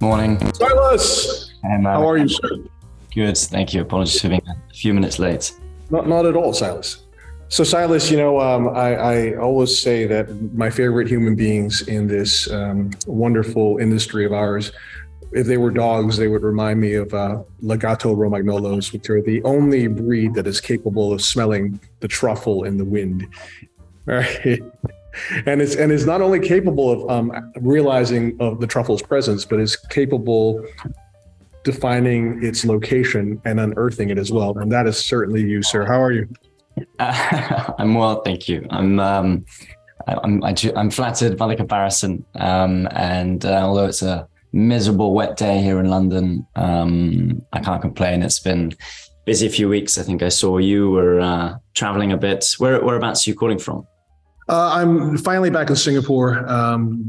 Morning. Silas, Hey, how are you, sir? Good, thank you. Apologies for being a few minutes late. Not at all, Silas. So, Silas, I always say that my favorite human beings in this wonderful industry of ours, if they were dogs, they would remind me of Legato Romagnolos, which are the only breed that is capable of smelling the truffle in the wind. Right. And it's not only capable of realizing of the truffle's presence, but is capable defining its location and unearthing it as well. And that is certainly you, sir. How are you? I'm well, thank you. I'm flattered by the comparison. And although it's a miserable wet day here in London, I can't complain. It's been busy a few weeks. I think I saw you were traveling a bit. Whereabouts are you calling from? I'm finally back in Singapore,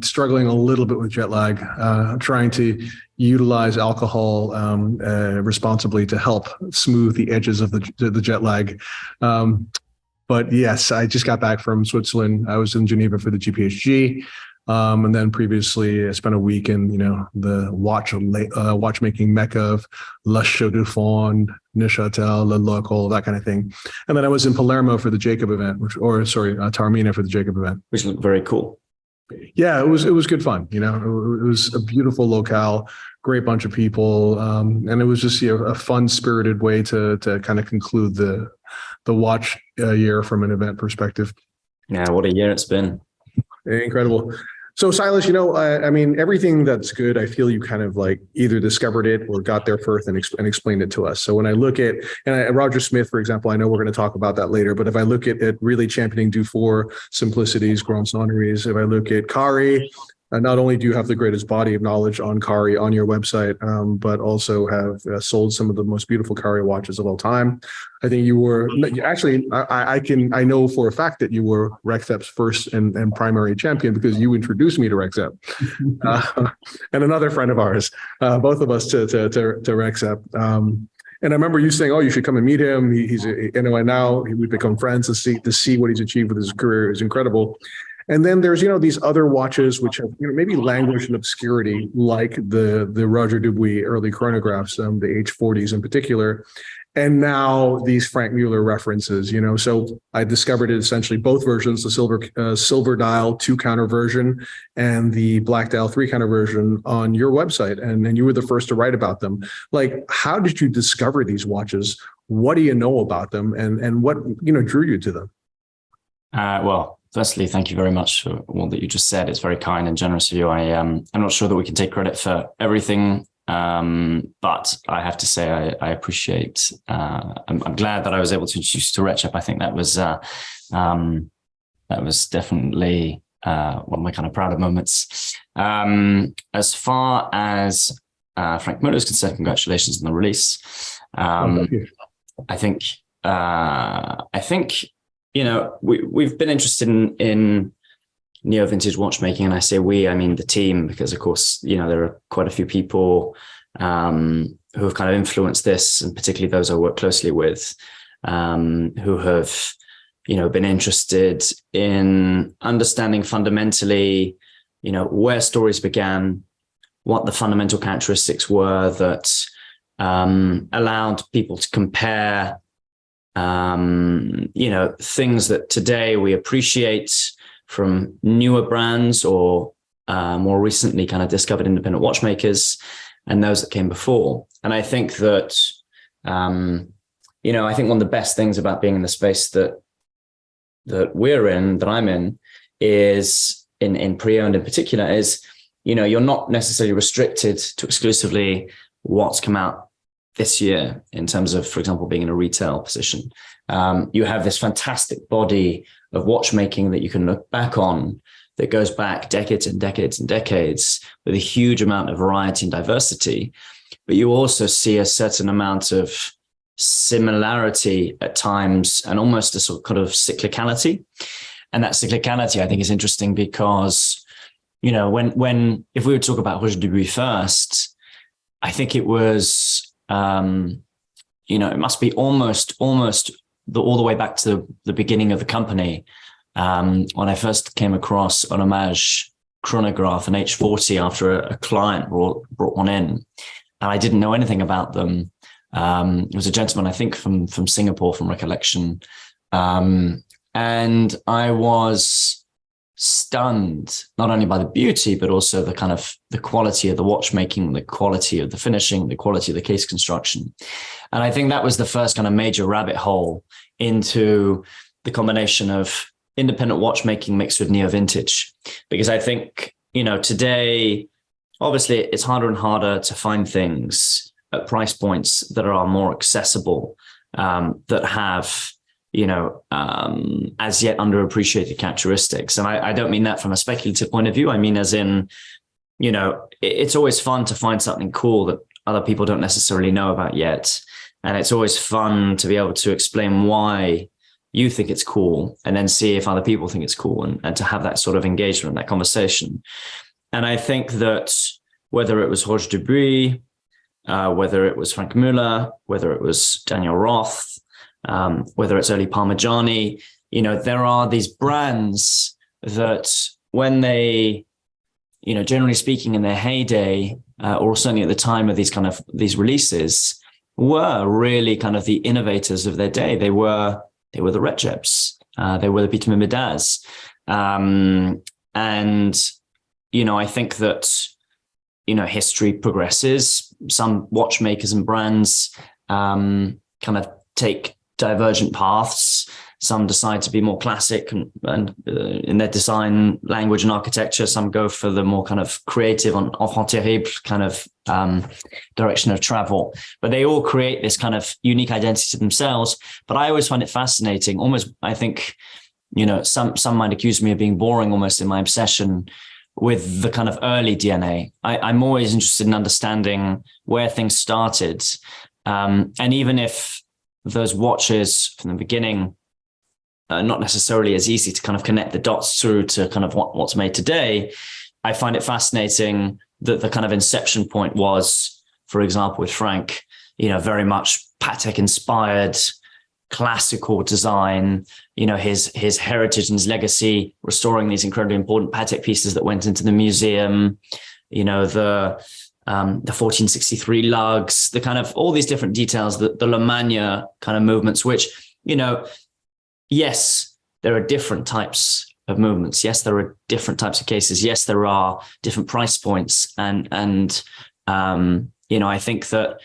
struggling a little bit with jet lag, trying to utilize alcohol responsibly to help smooth the edges of the jet lag. But yes, I just got back from Switzerland. I was in Geneva for the GPHG. And then previously I spent a week in, the watchmaking mecca of La Chaux de Fonds, Neuchâtel, Le Local, that kind of thing. And then I was in Palermo for the Jacob event, Taormina for the Jacob event. Which looked very cool. Yeah, it was good fun. It was a beautiful locale, great bunch of people. And it was just a fun spirited way to kind of conclude the watch year from an event perspective. Yeah, what a year it's been. Incredible. So Silas, everything that's good, I feel you kind of like either discovered it or got there first and explained it to us. So when I look at, Roger Smith, for example, I know we're going to talk about that later, but if I look at really championing Dufour, simplicities, grands sonneries, if I look at Kari, not only do you have the greatest body of knowledge on Kari on your website, but also have sold some of the most beautiful Kari watches of all time. I think you were actually, I know for a fact that you were Rexep's first and primary champion because you introduced me to Rexep and another friend of ours, both of us to Rexep. And I remember you saying, "Oh, you should come and meet him. And now we've become friends to see what he's achieved with his career is incredible." And then there's, these other watches which have, maybe languished in obscurity, like the Roger Dubuis early chronographs, the H40s in particular. And now these Franck Muller references, so I discovered it essentially both versions, the silver dial 2-counter version and the black dial 3-counter version on your website. And you were the first to write about them. Like, how did you discover these watches? What do you know about them? And what, drew you to them? Well, firstly, thank you very much for all that you just said. It's very kind and generous of you. I'm not sure that we can take credit for everything, but I have to say I appreciate. I'm glad that I was able to introduce you to Rexep. I think that was definitely one of my kind of prouder moments. As far as Franck Muller is concerned, congratulations on the release. I think. We've been interested in neo-vintage watchmaking, and I say we, I mean the team, because of course, there are quite a few people who have kind of influenced this, and particularly those I work closely with, who have, been interested in understanding fundamentally, where stories began, what the fundamental characteristics were that allowed people to compare things that today we appreciate from newer brands or more recently kind of discovered independent watchmakers and those that came before. And I think that, I think one of the best things about being in the space that I'm in is in pre-owned in particular is, you're not necessarily restricted to exclusively what's come out this year in terms of, for example, being in a retail position. You have this fantastic body of watchmaking that you can look back on that goes back decades and decades and decades with a huge amount of variety and diversity. But you also see a certain amount of similarity at times and almost a sort of kind of cyclicality. And that cyclicality, I think, is interesting because, if we would talk about Roger Dubuis first, I think it was, it must be almost all the way back to the beginning of the company. When I first came across an homage chronograph, an H40, after a client brought one in, and I didn't know anything about them. It was a gentleman, I think, from Singapore, from recollection, and I was stunned not only by the beauty, but also the quality of the watchmaking, the quality of the finishing, the quality of the case construction. And I think that was the first kind of major rabbit hole into the combination of independent watchmaking mixed with neo-vintage. Because I think, today, obviously it's harder and harder to find things at price points that are more accessible, that have as yet underappreciated characteristics. And I don't mean that from a speculative point of view. I mean, as in, it's always fun to find something cool that other people don't necessarily know about yet. And it's always fun to be able to explain why you think it's cool and then see if other people think it's cool, and to have that sort of engagement, that conversation. And I think that whether it was Roger Dubuis, whether it was Franck Muller, whether it was Daniel Roth, whether it's early Parmigiani, there are these brands that when they, generally speaking in their heyday, or certainly at the time of these releases, were really kind of the innovators of their day. They were the Receps, they were the Peter Midas. And, I think that, history progresses. Some watchmakers and brands kind of take divergent paths. Some decide to be more classic and in their design, language, and architecture. Some go for the more kind of creative, enfant terrible kind of direction of travel. But they all create this kind of unique identity to themselves. But I always find it fascinating. Almost, I think, some might accuse me of being boring almost in my obsession with the kind of early DNA. I'm always interested in understanding where things started. And even if those watches from the beginning are not necessarily as easy to kind of connect the dots through to kind of what's made today, I find it fascinating that the kind of inception point was, for example, with Franck, very much Patek inspired, classical design, his heritage and his legacy, restoring these incredibly important Patek pieces that went into the museum, the 1463 lugs, the kind of all these different details, the Le Mania kind of movements, which, yes, there are different types of movements. Yes, there are different types of cases. Yes, there are different price points. And I think that,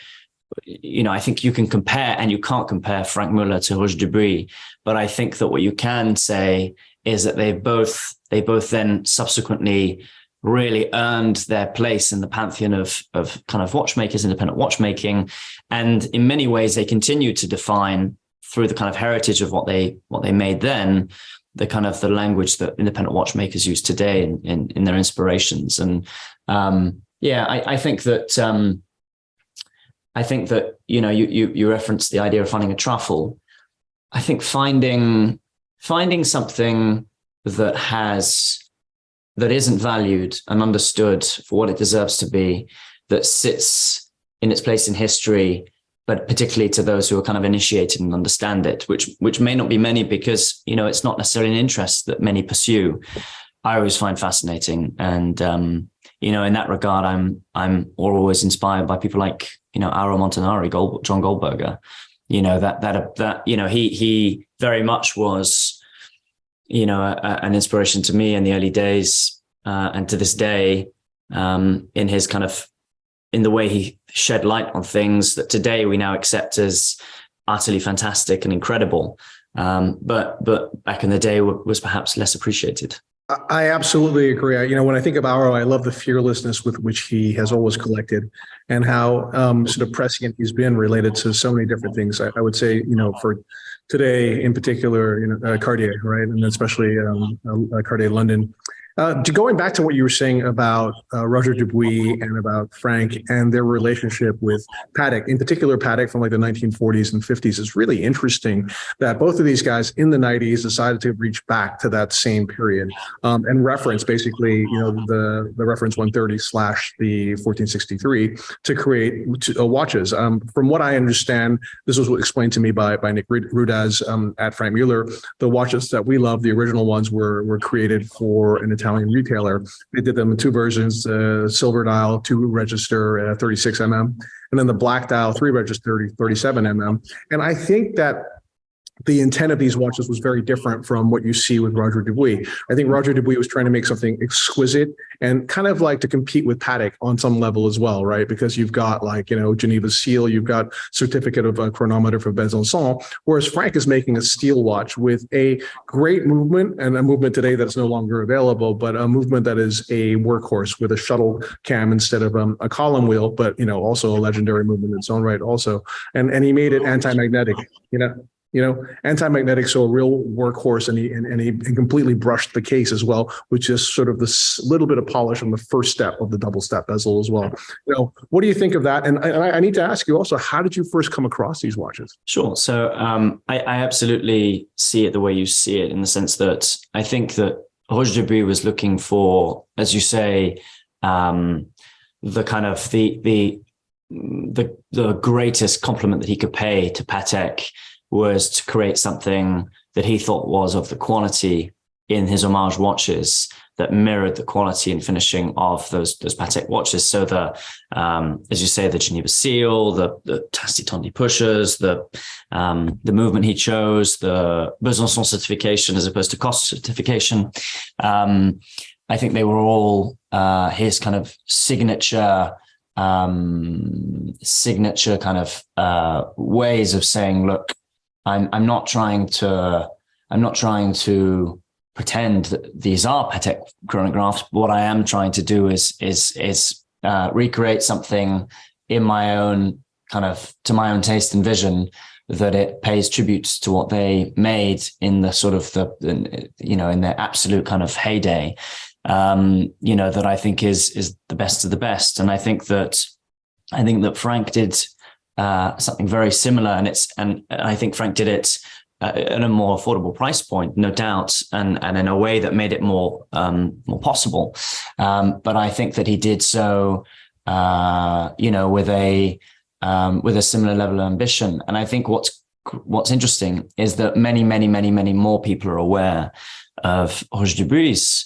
I think you can compare, and you can't compare Franck Muller to Roger Dubuis, but I think that what you can say is that they both then subsequently really earned their place in the pantheon of kind of watchmakers, independent watchmaking. And in many ways, they continue to define, through the kind of heritage of what they made then, the kind of the language that independent watchmakers use today in their inspirations. And I think that you referenced the idea of finding a truffle. I think finding something that isn't valued and understood for what it deserves to be, that sits in its place in history, but particularly to those who are kind of initiated and understand it, which may not be many, because, it's not necessarily an interest that many pursue, I always find fascinating. And, in that regard, I'm always inspired by people like, Auro Montanari, John Goldberger, he very much was, an inspiration to me in the early days, and to this day, in his kind of, in the way he shed light on things that today we now accept as utterly fantastic and incredible. But back in the day was perhaps less appreciated. I absolutely agree. When I think of Auro, I love the fearlessness with which he has always collected, and how sort of prescient he's been related to so many different things. I would say, for today in particular, Cartier, right? And especially Cartier London. Going back to what you were saying about Roger Dubuis and about Franck and their relationship with Patek, in particular Patek from like the 1940s and 50s, is really interesting that both of these guys in the 90s decided to reach back to that same period and reference basically, the reference 130 / the 1463 to create watches. From what I understand, this was explained to me by Nick Rudaz at Franck Muller. The watches that we love, the original ones, were created for an Italian Italian retailer. They did them in two versions: silver dial, 2 register, 36 mm, and then the black dial, 3 register, 37 mm. And I think that the intent of these watches was very different from what you see with Roger Dubuis. I think Roger Dubuis was trying to make something exquisite and kind of like to compete with Patek on some level as well, right? Because you've got like, Geneva seal, you've got certificate of a chronometer for Besançon, whereas Franck is making a steel watch with a great movement, and a movement today that's no longer available, but a movement that is a workhorse with a shuttle cam instead of a column wheel, but also a legendary movement in its own right also. And he made it anti-magnetic, anti-magnetic, so a real workhorse, and he completely brushed the case as well, with just sort of this little bit of polish on the first step of the double step bezel as well. What do you think of that? And I need to ask you also, how did you first come across these watches? Sure. So I absolutely see it the way you see it, in the sense that I think that Roger Dubuis was looking for, as you say, the kind of the greatest compliment that he could pay to Patek was to create something that he thought was of the quality in his homage watches that mirrored the quality and finishing of those Patek watches. So as you say, the Geneva seal, the Tasty pushers, the movement he chose, the Besançon certification as opposed to cost certification. I think they were all his kind of signature kind of ways of saying, look, I'm not trying to pretend that these are Patek chronographs. But what I am trying to do is recreate something in my own kind of, to my own taste and vision, that it pays tributes to what they made in the sort of in their absolute kind of heyday. That I think is the best of the best. And I think that Franck did something very similar, and I think Franck did it at a more affordable price point, no doubt, and in a way that made it more possible. But I think that he did so, with a similar level of ambition. And I think what's interesting is that many more people are aware of Roger Dubuis'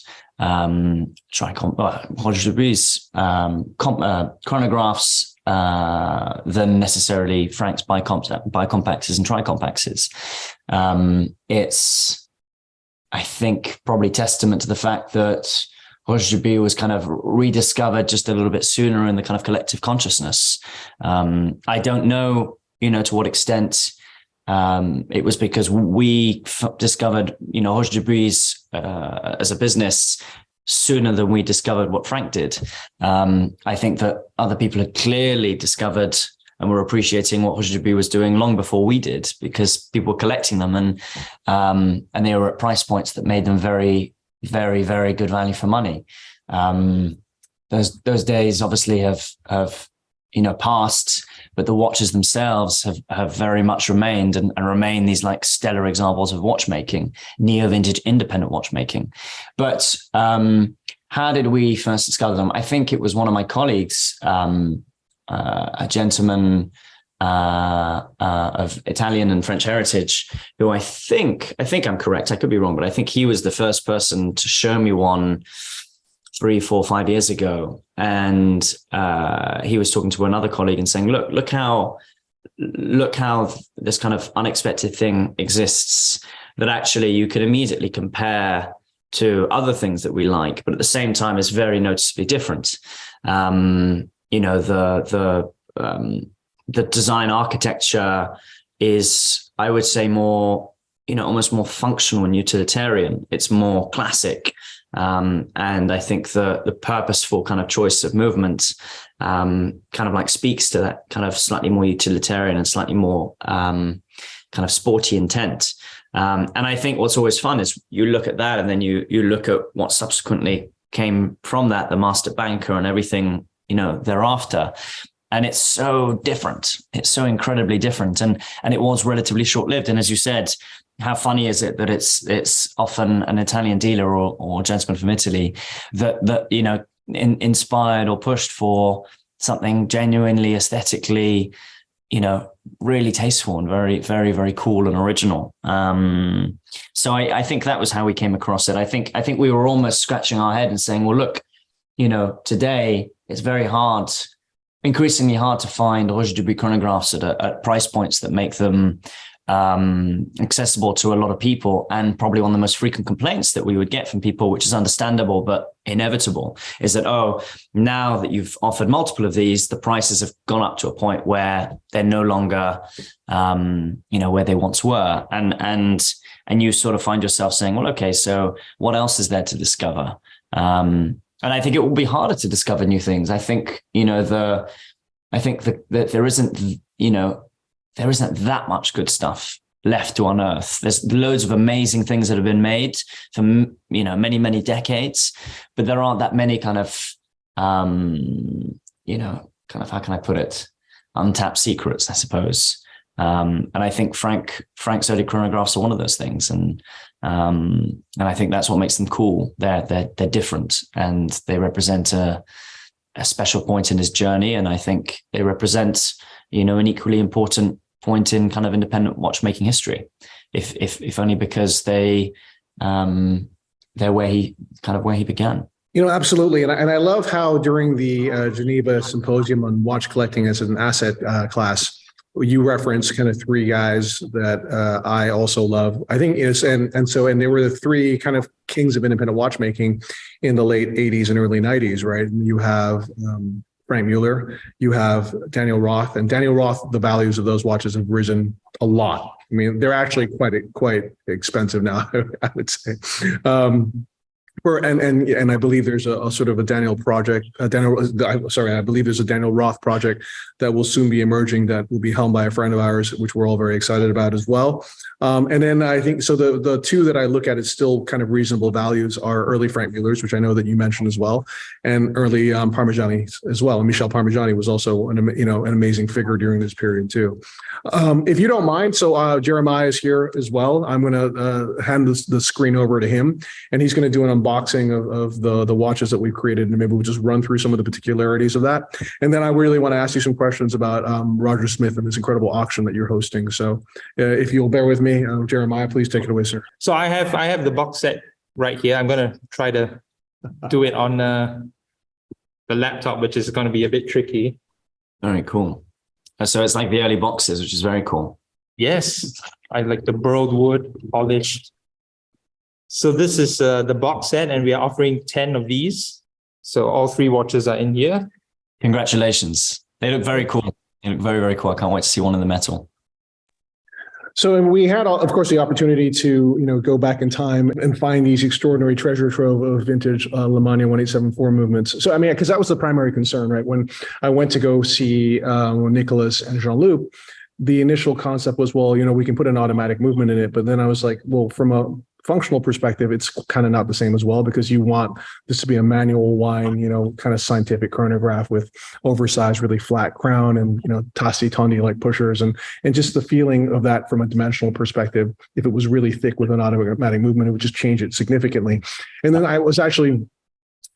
chronographs than necessarily Franck's bicompacts and tricompacts. It's, I think, probably testament to the fact that Roger Dubuis was kind of rediscovered just a little bit sooner in the kind of collective consciousness. I don't know, to what extent it was because we discovered, Roger Dubuis as a business sooner than we discovered what Franck did. I think that other people had clearly discovered and were appreciating what Roger Dubuis was doing long before we did, because people were collecting them, and they were at price points that made them very, very, very good value for money. Those days obviously have passed, but the watches themselves have very much remained and remain these like stellar examples of watchmaking, neo-vintage independent watchmaking. But how did we first discover them? I think it was one of my colleagues, a gentleman of Italian and French heritage, who I think I'm correct, I could be wrong, but I think he was the first person to show me one 3, 4, 5 years ago. And he was talking to another colleague and saying, look how this kind of unexpected thing exists, that actually you could immediately compare to other things that we like, but at the same time is very noticeably different. The design architecture is, I would say, more, almost more functional and utilitarian. It's more classic. And I think the purposeful kind of choice of movement kind of like speaks to that kind of slightly more utilitarian and slightly more kind of sporty intent. And I think what's always fun is you look at that and then you look at what subsequently came from that, the master banker and everything, thereafter. And it's so different. It's so incredibly different. And it was relatively short-lived. And as you said, how funny is it that it's often an Italian dealer or a gentleman from Italy that inspired or pushed for something genuinely aesthetically, really tasteful and very, very, very cool and original. So I think that was how we came across it. I think we were almost scratching our head and saying, well, look, today it's increasingly hard to find Roger Dubuis chronographs at price points that make them accessible to a lot of people. And probably one of the most frequent complaints that we would get from people, which is understandable but inevitable, is that, now that you've offered multiple of these, the prices have gone up to a point where they're no longer where they once were, and you sort of find yourself saying, well, okay, so what else is there to discover? And I think it will be harder to discover new things. I think that there isn't that much good stuff left to unearth. There's loads of amazing things that have been made for many, many decades, but there aren't that many kind of how can I put it, untapped secrets, I suppose. And I think Franck's early chronographs are one of those things, and I think that's what makes them cool. They're different, and they represent a special point in his journey, and I think they represent an equally important point in kind of independent watchmaking history, if only because they're where he began. Absolutely. And I love how during the Geneva Symposium on watch collecting as an asset class, you referenced kind of three guys that I also love. I think and they were the three kind of kings of independent watchmaking in the late 80s and early 90s, right? And you have Franck Muller, you have Daniel Roth, and Daniel Roth, the values of those watches have risen a lot. I mean, they're actually quite expensive now, I would say. And I believe there's a sort of a Daniel project. I believe there's a Daniel Roth project that will soon be emerging that will be helmed by a friend of ours, which we're all very excited about as well. And then I think so. The two that I look at as still kind of reasonable values are early Franck Mullers, which I know that you mentioned as well, and early Parmigiani as well. And Michel Parmigiani was also an amazing figure during this period too. If you don't mind, so Jeremiah is here as well. I'm going to hand the screen over to him, and he's going to do an unboxing of the watches that we've created, and maybe we'll just run through some of the particularities of that. And then I really want to ask you some questions about Roger Smith and this incredible auction that you're hosting. So if you'll bear with me, Jeremiah, please take it away, sir. So I have the box set right here. I'm going to try to do it on the laptop, which is going to be a bit tricky. Very cool. So it's like the early boxes, which is very cool. Yes, I like the burled wood, polished. So this is the box set, and we are offering 10 of these. So all three watches are in here. Congratulations. They look very cool. They look very, very cool. I can't wait to see one in the metal. So we had, of course, the opportunity to, go back in time and find these extraordinary treasure trove of vintage Lemania 1874 movements. So, I mean, because that was the primary concern, right? When I went to go see Nicolas and Jean-Luc, the initial concept was, well, we can put an automatic movement in it. But then I was like, well, from a functional perspective, it's kind of not the same as well, because you want this to be a manual wind, kind of scientific chronograph with oversized, really flat crown and, tasti tondi like pushers, and just the feeling of that from a dimensional perspective. If it was really thick with an automatic movement, it would just change it significantly. And then I was actually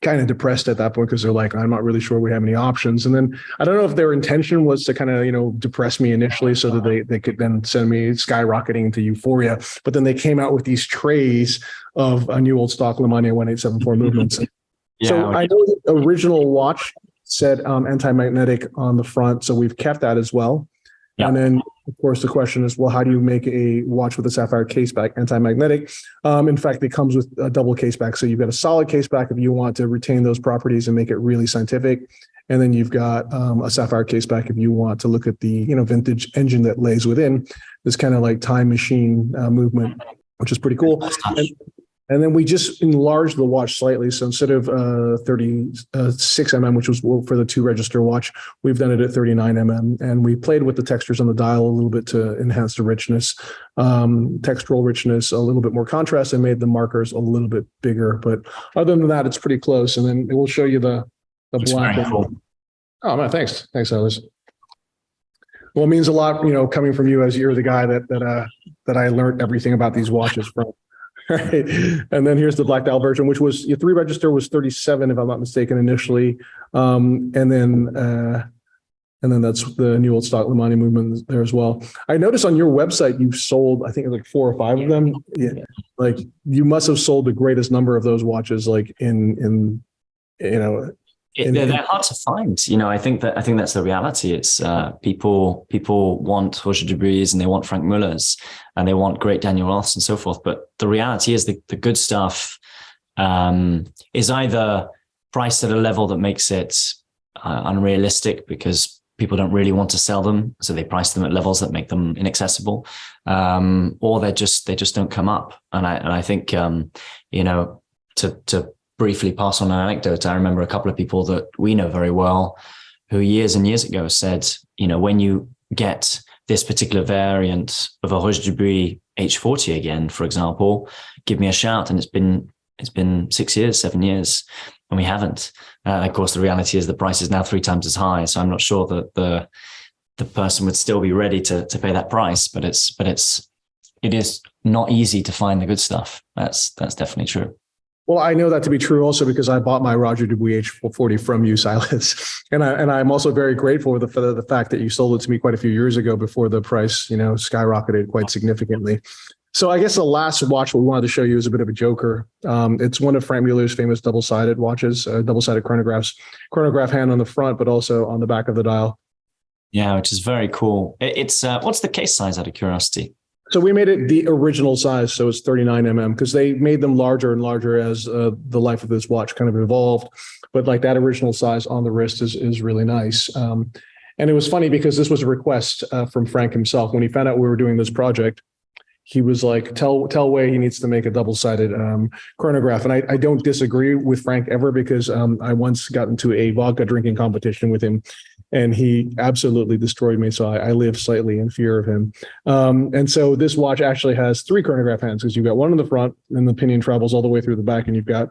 kind of depressed at that point, because they're like, I'm not really sure we have any options. And then I don't know if their intention was to kind of, depress me initially so that they could then send me skyrocketing into euphoria. But then they came out with these trays of a new old stock Lemania 1874 movements. Yeah, so I know the original watch said anti-magnetic on the front, so we've kept that as well. Yeah. And then, of course, the question is, well, how do you make a watch with a sapphire caseback anti-magnetic? In fact, it comes with a double caseback. So you've got a solid caseback if you want to retain those properties and make it really scientific. And then you've got a sapphire caseback if you want to look at the vintage engine that lays within this kind of like time machine movement, which is pretty cool. And then we just enlarged the watch slightly. So instead of 36 mm, which was for the 2-register watch, we've done it at 39 mm. And we played with the textures on the dial a little bit to enhance the richness, textural richness, a little bit more contrast, and made the markers a little bit bigger. But other than that, it's pretty close. And then it will show you the black. Cool. Oh, man, thanks. Thanks, Silas. Well, it means a lot, coming from you, as you're the guy that I learned everything about these watches from. Right. And then here's the black dial version, which was your 3-register was 37, if I'm not mistaken, initially. And then And then that's the new old stock Limani movement there as well. I noticed on your website, you've sold, I think like 4 or 5 of them. Yeah. Like you must have sold the greatest number of those watches, like in they're hard to find. I think that's the reality. It's people want Roger Dubuis and they want Franck Mullers and they want great Daniel Roths and so forth. But the reality is the good stuff is either priced at a level that makes it unrealistic because people don't really want to sell them, so they price them at levels that make them inaccessible, or they just don't come up. And I think to briefly pass on an anecdote, I remember a couple of people that we know very well who years and years ago said, when you get this particular variant of a Roger Dubuis H40 again, for example, give me a shout. And it's been 6 years, 7 years, and we haven't. Of course, the reality is the price is now 3 times as high. So I'm not sure that the person would still be ready to pay that price, but it is not easy to find the good stuff. That's definitely true. Well, I know that to be true also because I bought my Roger Dubuis H40 from you, Silas, and I'm also very grateful for the fact that you sold it to me quite a few years ago before the price, skyrocketed quite significantly. So I guess the last watch we wanted to show you is a bit of a joker. It's one of Franck Muller's famous double-sided watches, double-sided chronographs, chronograph hand on the front, but also on the back of the dial. Yeah, which is very cool. It's what's the case size out of curiosity? So we made it the original size, so it's 39 because they made them larger and larger as the life of this watch kind of evolved. But like that original size on the wrist is really nice. And it was funny because this was a request from Franck himself. When he found out we were doing this project, he was like, tell Wei he needs to make a double-sided chronograph. And I don't disagree with Franck ever because I once got into a vodka drinking competition with him and he absolutely destroyed me. So I live slightly in fear of him. And so this watch actually has 3 chronograph hands because you've got one in the front and the pinion travels all the way through the back. And you've got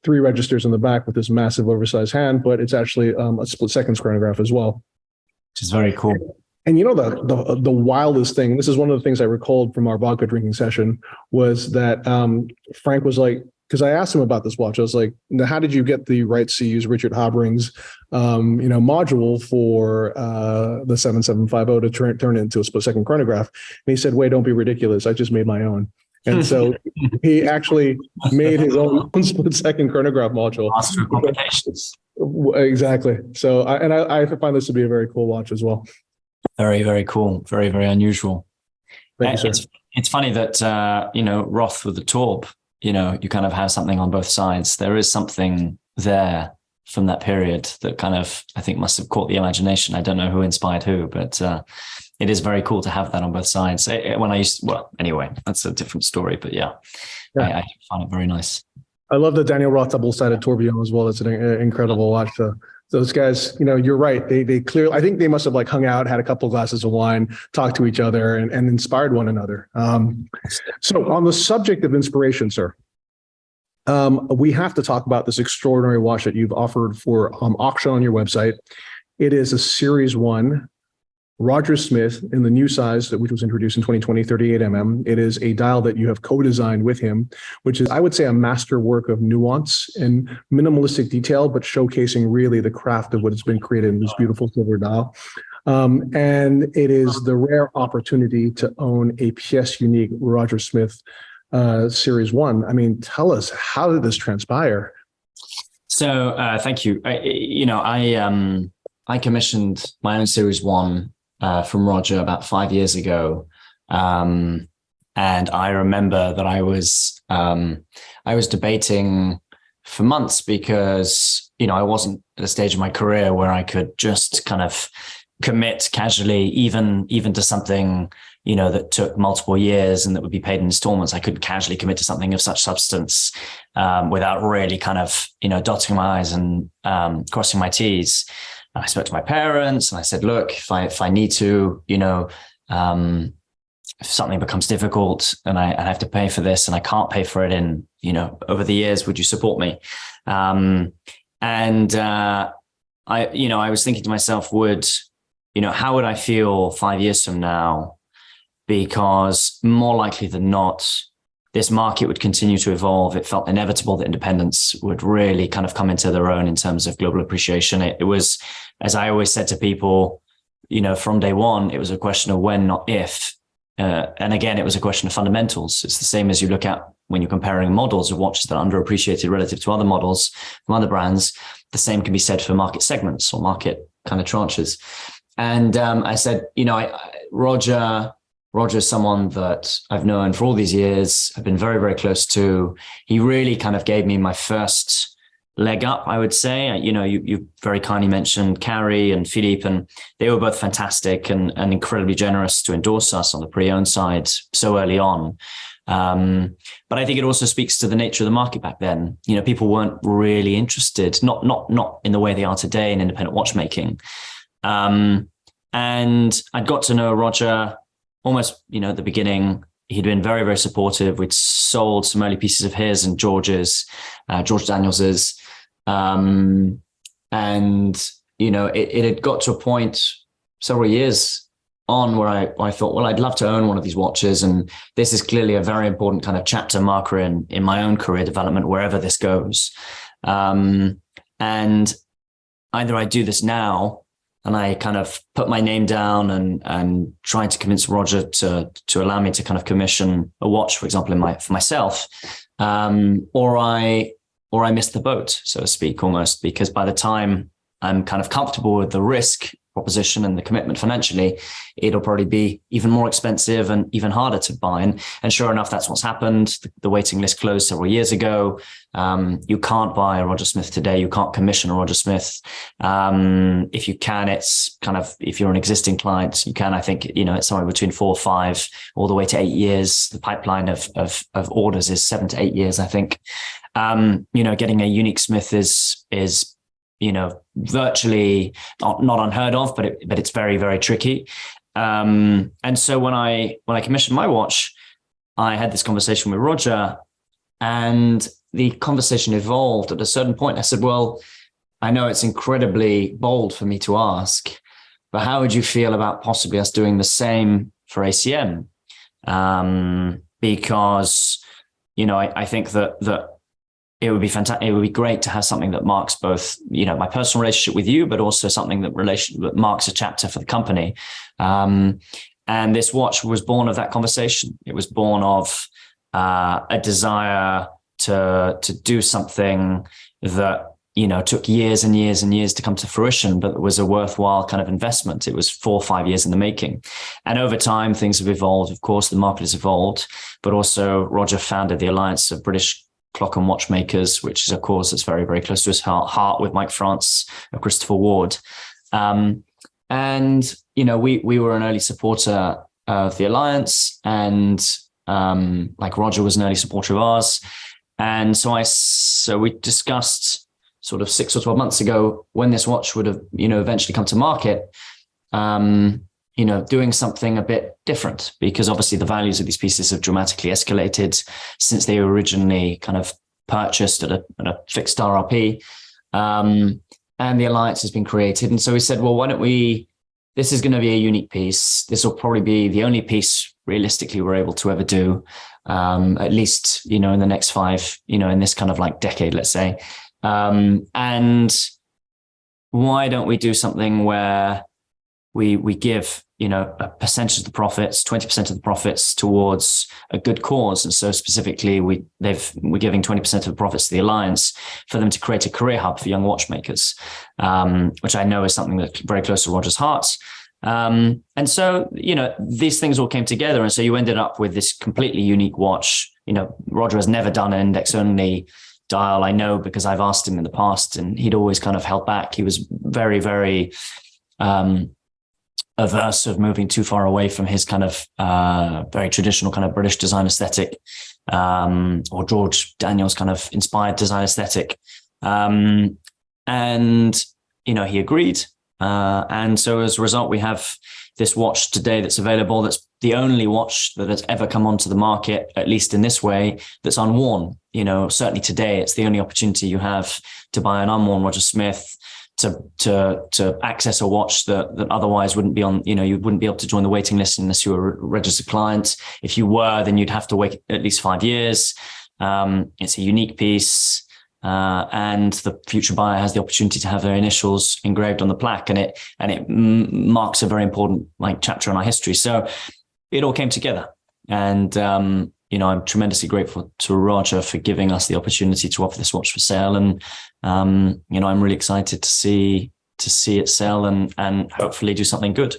3 registers in the back with this massive oversized hand, but it's actually a split seconds chronograph as well. Which is very cool. And the wildest thing, this is one of the things I recalled from our vodka drinking session, was that Franck was like, because I asked him about this watch, I was like, how did you get the rights to use Richard Habring's module for the 7750 to turn it into a split second chronograph? And he said, wait, don't be ridiculous. I just made my own. And so he actually made his own split second chronograph module. Master of complications. Exactly. So I find this to be a very cool watch as well. Very, very cool. Very, very unusual. Thank you, sir. It's funny that, Roth with the Torp, you kind of have something on both sides. There is something there from that period that kind of, I think, must have caught the imagination. I don't know who inspired who, but it is very cool to have that on both sides. Anyway, that's a different story, but yeah. I find it very nice. I love the Daniel Roth double-sided tourbillon as well. It's an incredible watch. Those guys, you're right. They clearly, I think they must have like hung out, had a couple of glasses of wine, talked to each other and inspired one another. So on the subject of inspiration, sir, we have to talk about this extraordinary watch that you've offered for auction on your website. It is a Series 1 Roger Smith in the new size, which was introduced in 2020, 38 It is a dial that you have co-designed with him, which is, I would say, a masterwork of nuance and minimalistic detail, but showcasing really the craft of what has been created in this beautiful silver dial. And it is the rare opportunity to own a pièce unique Roger Smith Series 1. I mean, tell us, how did this transpire? So thank you. I commissioned my own Series 1 from Roger about 5 years ago. And I remember that I was debating for months because, I wasn't at a stage of my career where I could just kind of commit casually, even to something, that took multiple years and that would be paid in installments. I couldn't casually commit to something of such substance without really kind of, dotting my I's and crossing my T's. I spoke to my parents and I said, look, if I need to, if something becomes difficult and I have to pay for this and I can't pay for it in, over the years, would you support me? I was thinking to myself, how would I feel 5 years from now? Because more likely than not, this market would continue to evolve. It felt inevitable that independents would really kind of come into their own in terms of global appreciation. It was, as I always said to people, from day one, it was a question of when, not if. And again, it was a question of fundamentals. It's the same as you look at when you're comparing models of watches that are underappreciated relative to other models from other brands. The same can be said for market segments or market kind of tranches. And I said, Roger is someone that I've known for all these years. I've been very, very close to. He really kind of gave me my first leg up, I would say. You very kindly mentioned Carrie and Philippe, and they were both fantastic and incredibly generous to endorse us on the pre-owned side so early on. But I think it also speaks to the nature of the market back then. People weren't really interested, not in the way they are today in independent watchmaking. And I'd got to know Roger almost, at the beginning. He'd been very, very supportive. We'd sold some early pieces of his and George Daniels's. And, it had got to a point several years on where I thought, well, I'd love to own one of these watches. And this is clearly a very important kind of chapter marker in my own career development, wherever this goes. And either I do this now, and I kind of put my name down and trying to convince Roger to allow me to kind of commission a watch, for example, for myself, or I missed the boat, so to speak, almost, because by the time I'm kind of comfortable with the risk proposition and the commitment financially, it'll probably be even more expensive and even harder to buy. And sure enough, that's what's happened. The waiting list closed several years ago. You can't buy a Roger Smith today. You can't commission a Roger Smith. If you can, it's kind of, if you're an existing client, you can, I think, it's somewhere between 4 or 5, all the way to 8 years. The pipeline of orders is 7 to 8 years, I think. Getting a unique Smith is virtually not unheard of, but it's very, very tricky. And so when I commissioned my watch, I had this conversation with Roger, and the conversation evolved at a certain point. I said, well, I know it's incredibly bold for me to ask, but how would you feel about possibly us doing the same for ACM? Because, I think that it would be fantastic. It would be great to have something that marks both, my personal relationship with you, but also something that marks a chapter for the company. And this watch was born of that conversation. It was born of a desire to do something that, took years and years and years to come to fruition, but it was a worthwhile kind of investment. It was 4 or 5 years in the making. And over time, things have evolved. Of course, the market has evolved, but also Roger founded the Alliance of British Clock and Watchmakers, which is a cause that's very, very close to his heart, with Mike France and Christopher Ward. And, we were an early supporter of the Alliance, and like Roger was an early supporter of ours. And so we discussed sort of 6 or 12 months ago, when this watch would have, eventually come to market, doing something a bit different, because obviously the values of these pieces have dramatically escalated since they were originally kind of purchased at a fixed RRP. And the Alliance has been created. And so we said, well, why don't this is going to be a unique piece. This will probably be the only piece realistically we're able to ever do, at least, in the next 5, in this kind of like decade, let's say. And why don't we do something where we give, a percentage of the profits, 20% of the profits towards a good cause. And so specifically, we're giving 20% of the profits to the Alliance for them to create a career hub for young watchmakers, which I know is something that's very close to Roger's heart. And so, these things all came together. And so you ended up with this completely unique watch. Roger has never done an index only dial. I know, because I've asked him in the past, and he'd always kind of held back. He was very, very, averse of moving too far away from his kind of very traditional kind of British design aesthetic, or George Daniels kind of inspired design aesthetic. And, he agreed. And so as a result, we have this watch today that's available. That's the only watch that has ever come onto the market, at least in this way, that's unworn. Certainly today, it's the only opportunity you have to buy an unworn Roger Smith, to access a watch that otherwise wouldn't be on, you wouldn't be able to join the waiting list unless you were a registered client. If you were, then you'd have to wait at least 5 years. It's a unique piece. And the future buyer has the opportunity to have their initials engraved on the plaque, and it marks a very important chapter in our history. So it all came together, and I'm tremendously grateful to Roger for giving us the opportunity to offer this watch for sale, and I'm really excited to see it sell and hopefully do something good.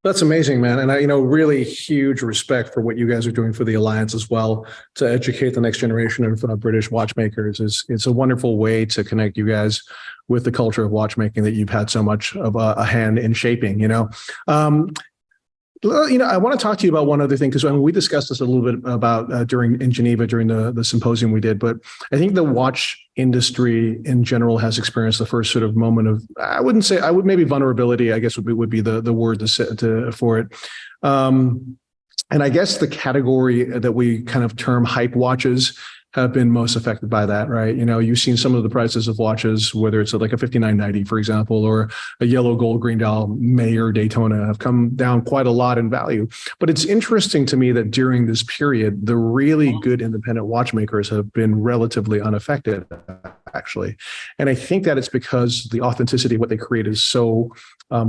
That's amazing, man. And really huge respect for what you guys are doing for the Alliance as well, to educate the next generation of British watchmakers. It's a wonderful way to connect you guys with the culture of watchmaking that you've had so much of a hand in shaping, I want to talk to you about one other thing, because we discussed this a little bit about in Geneva during the symposium we did, but I think the watch industry in general has experienced the first sort of moment of, maybe vulnerability, I guess would be the word for it. And I guess the category that we kind of term hype watches have been most affected by that, right? You've seen some of the prices of watches, whether it's like a 5990, for example, or a yellow gold green dial Mayer Daytona, have come down quite a lot in value. But it's interesting to me that during this period, the really good independent watchmakers have been relatively unaffected, actually. And I think that it's because the authenticity of what they create is so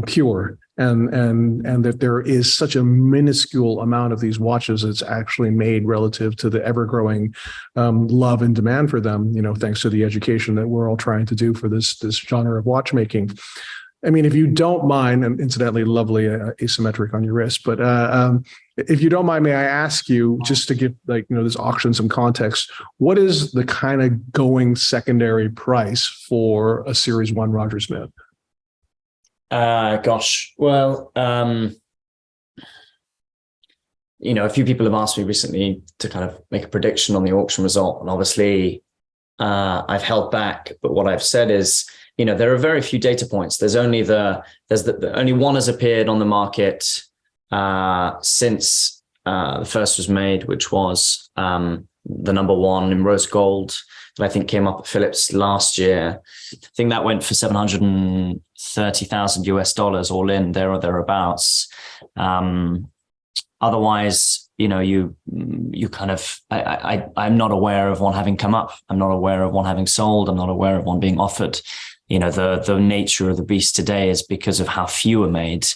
pure, and that there is such a minuscule amount of these watches that's actually made relative to the ever-growing love and demand for them, thanks to the education that we're all trying to do for this genre of watchmaking. I mean, if you don't mind, and incidentally, lovely asymmetric on your wrist, but if you don't mind, may I ask you, just to give this auction some context, what is the kind of going secondary price for a Series 1 Roger Smith? Gosh, well, a few people have asked me recently to kind of make a prediction on the auction result, and obviously I've held back. But what I've said is, there are very few data points. There's only only one has appeared on the market since the first was made, which was the number one in rose gold that I think came up at Phillips last year. I think that went for $730,000 all in, there or thereabouts. Otherwise, you kind of, I'm not aware of one having come up. I'm not aware of one having sold. I'm not aware of one being offered. The nature of the beast today is because of how few are made.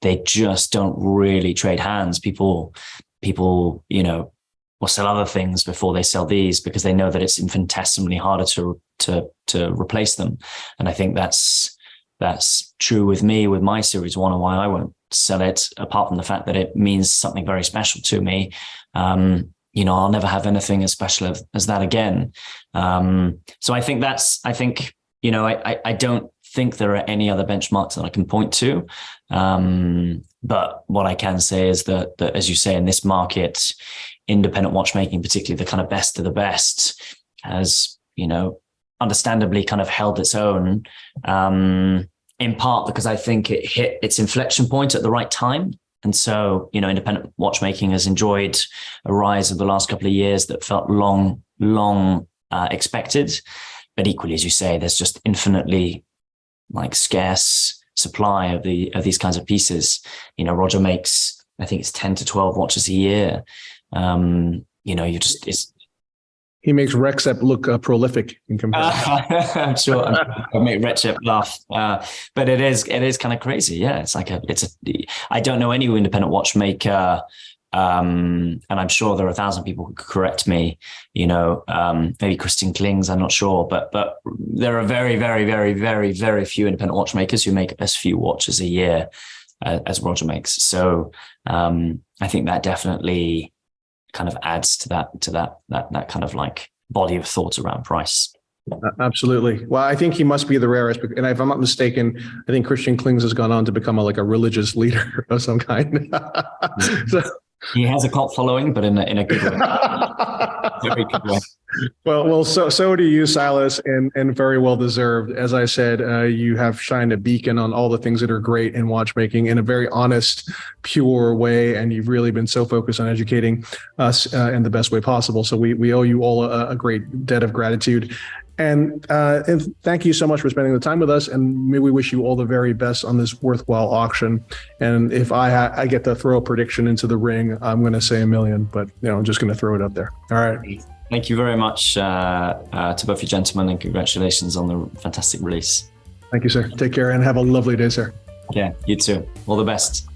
They just don't really trade hands. People, will sell other things before they sell these, because they know that it's infinitesimally harder to replace them. And I think that's true with me, with my Series 1, and why I won't sell it, apart from the fact that it means something very special to me. I'll never have anything as special as that again. So I think I don't think there are any other benchmarks that I can point to. But what I can say is that as you say, in this market, independent watchmaking, particularly the kind of best of the best, has, understandably kind of held its own, in part because I think it hit its inflection point at the right time. And so, independent watchmaking has enjoyed a rise of the last couple of years that felt long expected. But equally, as you say, there's just infinitely scarce supply of these kinds of pieces. Roger makes, I think it's 10 to 12 watches a year. He makes Rexep look prolific in comparison. I'm sure I'll make Rexep laugh, but it is kind of crazy. Yeah, I don't know any independent watchmaker, and I'm sure there are 1,000 people who could correct me. Maybe Christian Klings, I'm not sure, but there are very, very, very, very, very few independent watchmakers who make as few watches a year as Roger makes. So I think that definitely kind of adds to that kind of body of thought around price. Absolutely. Well, I think he must be the rarest. And if I'm not mistaken, I think Christian Klings has gone on to become a religious leader of some kind. So, he has a cult following, but in a good way. Very good way. Well, so do you, Silas, and very well deserved. As I said, you have shined a beacon on all the things that are great in watchmaking in a very honest, pure way, and you've really been so focused on educating us in the best way possible. So we owe you all a great debt of gratitude. And thank you so much for spending the time with us. And may we wish you all the very best on this worthwhile auction. And if I get to throw a prediction into the ring, I'm going to say 1 million, but I'm just going to throw it up there. All right. Thank you very much to both you gentlemen, and congratulations on the fantastic release. Thank you, sir. Take care and have a lovely day, sir. Yeah, you too. All the best.